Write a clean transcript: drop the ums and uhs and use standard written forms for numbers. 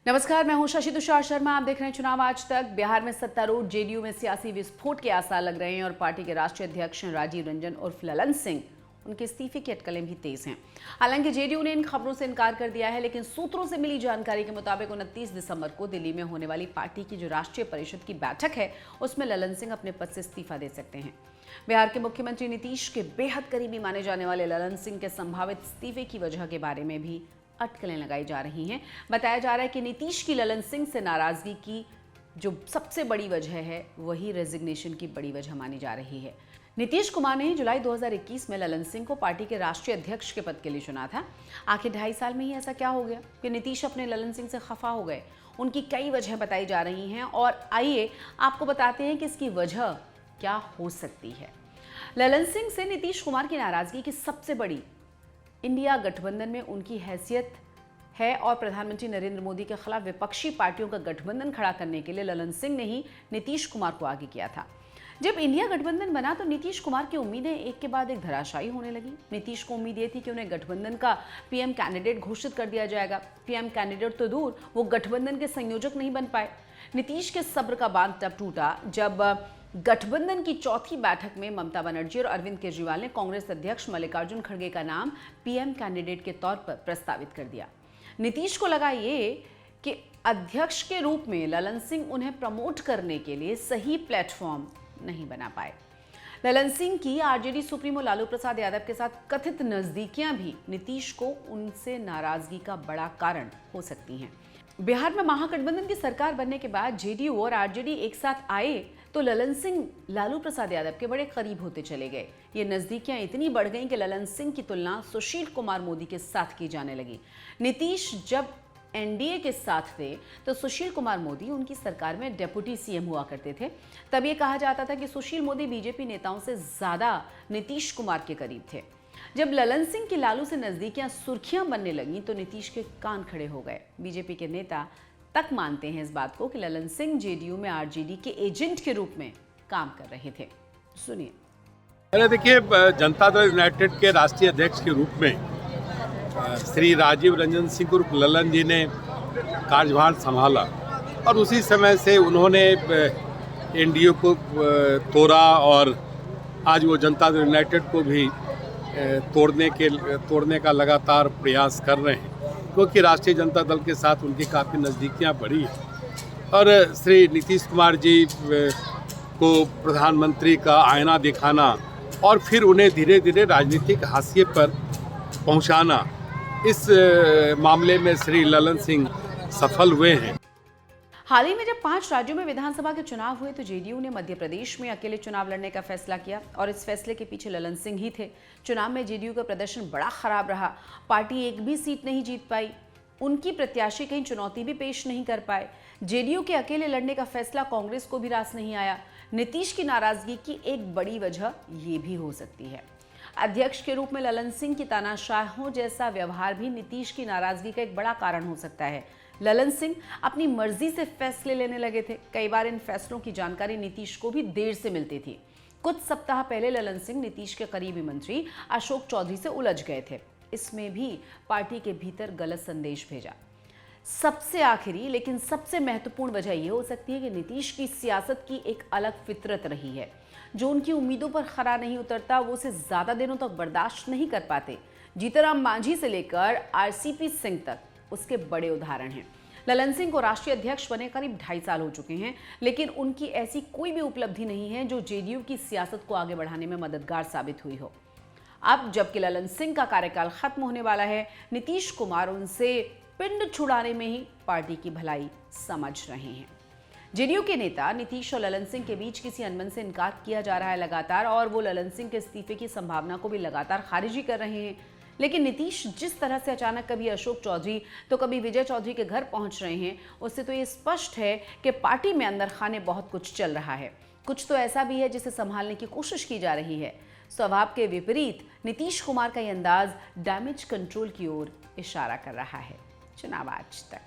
नमस्कार, मैं हूं शशि तुषार शर्मा। आप देख रहे हैं चुनाव आज तक। बिहार में सत्तारूढ़ जेडीयू में सियासी विस्फोट के आसार लग रहे हैं और पार्टी के राष्ट्रीय अध्यक्ष राजीव रंजन उर्फ ललन सिंह, उनके इस्तीफे की अटकलें भी तेज हैं। हालांकि जेडीयू ने इन खबरों से इनकार कर दिया है, लेकिन सूत्रों से मिली जानकारी के मुताबिक 29 दिसंबर को दिल्ली में होने वाली पार्टी की जो राष्ट्रीय परिषद की बैठक है, उसमें ललन सिंह अपने पद से इस्तीफा दे सकते हैं। बिहार के मुख्यमंत्री नीतीश के बेहद करीबी माने जाने वाले ललन सिंह के संभावित इस्तीफे की वजह के बारे में भी अटकलें लगाई जा रही हैं। बताया जा रहा है कि नीतीश की ललन सिंह से नाराजगी की जो सबसे बड़ी वजह है, वही रेजिग्नेशन की बड़ी वजह मानी जा रही है। नीतीश कुमार ने जुलाई 2021 में ललन सिंह को पार्टी के राष्ट्रीय अध्यक्ष के पद के लिए चुना था। आखिर 2.5 साल में ही ऐसा क्या हो गया कि नीतीश अपने ललन सिंह से खफा हो गए? उनकी कई वजह बताई जा रही हैं और आइए आपको बताते हैं कि इसकी वजह क्या हो सकती है। ललन सिंह से नीतीश कुमार की नाराजगी की सबसे बड़ी इंडिया गठबंधन में उनकी हैसियत है और प्रधानमंत्री नरेंद्र मोदी के खिलाफ विपक्षी पार्टियों का गठबंधन खड़ा करने के लिए ललन सिंह ने ही नीतीश कुमार को आगे किया था। जब इंडिया गठबंधन बना तो नीतीश कुमार की उम्मीदें एक के बाद एक धराशायी होने लगी। नीतीश को उम्मीद ये थी कि उन्हें गठबंधन का पीएम कैंडिडेट घोषित कर दिया जाएगा। पीएम कैंडिडेट तो दूर, वो गठबंधन के संयोजक नहीं बन पाए। नीतीश के सब्र का बांध तब टूटा जब गठबंधन की चौथी बैठक में ममता बनर्जी और अरविंद केजरीवाल ने कांग्रेस अध्यक्ष मल्लिकार्जुन खड़गे का नाम पीएम कैंडिडेट के तौर पर प्रस्तावित कर दिया। नीतीश को लगा ये कि अध्यक्ष के रूप में ललन सिंह उन्हें प्रमोट करने के लिए सही प्लेटफॉर्म नहीं बना पाए। ललन सिंह की आरजेडी सुप्रीमो लालू प्रसाद यादव के साथ कथित नजदीकियां भी नीतीश को उनसे नाराजगी का बड़ा कारण हो सकती हैं। बिहार में महागठबंधन की सरकार बनने के बाद जेडीयू और आरजेडी एक साथ आए तो ललन सिंह लालू प्रसाद यादव के बड़े करीब होते चले गए। ये नजदीकियां इतनी बढ़ गईं कि ललन सिंह की तुलना सुशील कुमार मोदी के साथ की जाने लगी। नीतीश जब एनडीए के साथ थे तो सुशील कुमार मोदी उनकी सरकार में डेप्यूटी सीएम हुआ करते थे। तब ये कहा जाता था कि सुशील मोदी बीजेपी नेताओं से ज्यादा नीतीश कुमार के करीब थे। जब ललन सिंह की लालू से नजदीकियां सुर्खियां बनने लगीं तो नीतीश के कान खड़े हो गए। बीजेपी के नेता तक मानते हैं इस बात को कि ललन सिंह जेडीयू में आरजेडी के एजेंट के रूप में काम कर रहे थे। सुनिए। अरे देखिए, जनता दल यूनाइटेड के राष्ट्रीय अध्यक्ष के रूप में श्री राजीव रंजन सिंह उर्फ ललन जी ने कार्यभार संभाला और उसी समय से उन्होंने एनडीए को तोड़ा और आज वो जनता दल यूनाइटेड को भी तोड़ने का लगातार प्रयास कर रहे हैं, क्योंकि राष्ट्रीय जनता दल के साथ उनकी काफ़ी नज़दीकियाँ बढ़ी हैं और श्री नीतीश कुमार जी को प्रधानमंत्री का आईना दिखाना और फिर उन्हें धीरे धीरे राजनीतिक हाशिए पर पहुंचाना, इस मामले में श्री ललन सिंह सफल हुए हैं। हाल ही में जब 5 राज्यों में विधानसभा के चुनाव हुए तो जेडीयू ने मध्य प्रदेश में अकेले चुनाव लड़ने का फैसला किया और इस फैसले के पीछे ललन सिंह ही थे। चुनाव में जेडीयू का प्रदर्शन बड़ा खराब रहा। पार्टी एक भी सीट नहीं जीत पाई। उनकी प्रत्याशी कहीं चुनौती भी पेश नहीं कर पाए। जेडीयू के अकेले लड़ने का फैसला कांग्रेस को भी रास नहीं आया। नीतीश की नाराजगी की एक बड़ी वजह ये भी हो सकती है। अध्यक्ष के रूप में ललन सिंह की तानाशाहों जैसा व्यवहार भी नीतीश की नाराजगी का एक बड़ा कारण हो सकता है। ललन सिंह अपनी मर्जी से फैसले लेने लगे थे। कई बार इन फैसलों की जानकारी नीतीश को भी देर से मिलती थी। कुछ सप्ताह पहले ललन सिंह नीतीश के करीबी मंत्री अशोक चौधरी से उलझ गए थे। इसमें भी पार्टी के भीतर गलत संदेश भेजा। सबसे आखिरी लेकिन सबसे महत्वपूर्ण वजह यह हो सकती है कि नीतीश की सियासत की एक अलग फितरत रही है। जो उनकी उम्मीदों पर खरा नहीं उतरता वो उसे ज्यादा दिनों तक बर्दाश्त नहीं कर पाते। जीतनराम मांझी से लेकर आरसीपी सिंह तक उसके बड़े उदाहरण हैं। ललन सिंह को राष्ट्रीय अध्यक्ष बने करीब 2.5 साल हो चुके हैं, लेकिन उनकी ऐसी कोई भी उपलब्धि नहीं है जो जेडीयू की सियासत को आगे बढ़ाने में मददगार साबित हुई हो। अब जबकि ललन सिंह का कार्यकाल खत्म होने वाला है, नीतीश कुमार उनसे पिंड छुड़ाने में ही पार्टी की भलाई समझ रहे हैं। जेडीयू के नेता नीतीश और ललन सिंह के बीच किसी अनबन से इनकार किया जा रहा है लगातार और वो ललन सिंह के इस्तीफे की संभावना को भी लगातार खारिज कर रहे हैं। लेकिन नीतीश जिस तरह से अचानक कभी अशोक चौधरी तो कभी विजय चौधरी के घर पहुंच रहे हैं, उससे तो ये स्पष्ट है कि पार्टी में अंदर खाने बहुत कुछ चल रहा है। कुछ तो ऐसा भी है जिसे संभालने की कोशिश की जा रही है। स्वभाव के विपरीत नीतीश कुमार का ये अंदाज डैमेज कंट्रोल की ओर इशारा कर रहा है। चुनाव आज तक।